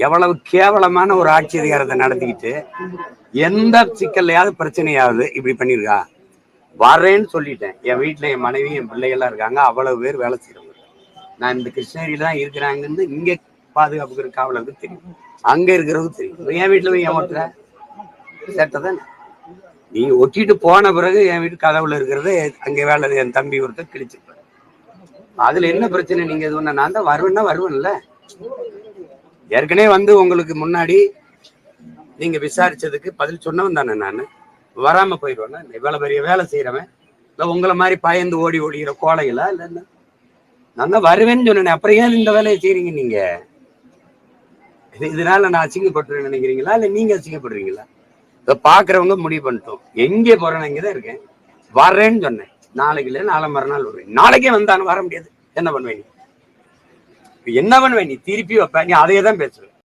எவ்வளவு கேவலமான ஒரு ஆட்சி அதிகாரத்தை நடத்திக்கிட்டு எந்த சிக்கல்லையாவது பிரச்சனையாவது இப்படி பண்ணிருக்கா? வரேன்னு சொல்லிட்டேன். என் வீட்டுல என் மனைவி என் பிள்ளைகள்லாம் இருக்காங்க, அவ்வளவு பேர் வேலை செய்யறவங்க. நான் இந்த கிருஷ்ணகிரியில தான் இருக்கிறாங்கன்னு இங்க பாதுகாப்புக்கு காவலருக்கு தெரியும், அங்க இருக்கிறது தெரியும். என் வீட்டுல போய் ஏமாத்துற சேட்டை நீ ஒட்டிட்டு போன பிறகு என் வீட்டு கதவுல இருக்கிறது அங்க வேலை என் தம்பி ஒருத்தர் கிழிச்சிருப்பாரு. அதுல என்ன பிரச்சனை? நீங்க இது ஒண்ணு நான் தான் வருவேன்னா வருவேன்ல. ஏற்கனவே வந்து உங்களுக்கு முன்னாடி நீங்க விசாரிச்சதுக்கு பதில் சொன்னவன் தானே நான். வராம போயிடுவேன்னா? இவ்வளவு பெரிய வேலை செய்யறவன் இல்ல உங்களை மாதிரி பயந்து ஓடிக்கிற கோலைகளா? இல்ல நான் தான் வருவேன்னு சொன்னேன். அப்புறம் ஏன் இந்த வேலையை செய்றீங்க நீங்க? இதனால நான் அசிங்கப்பட்டுருன்னு நினைக்கிறீங்களா இல்ல நீங்க அசிங்கப்படுறீங்களா? இதை பாக்குறவங்க முடிவு பண்ணிட்டோம். எங்கே போறேன்னு இங்கதான் இருக்கேன். வர்றேன்னு சொன்னேன். நாளைக்கு இல்ல நாளை மறுநாள் வருவேன். நாளைக்கே வந்தானு வர முடியாது. என்ன பண்ணுவேன்? நீ என்ன பண்ணுவேன்? நீ திருப்பி வைப்ப. நீ அதையே தான் பேசுவேன்.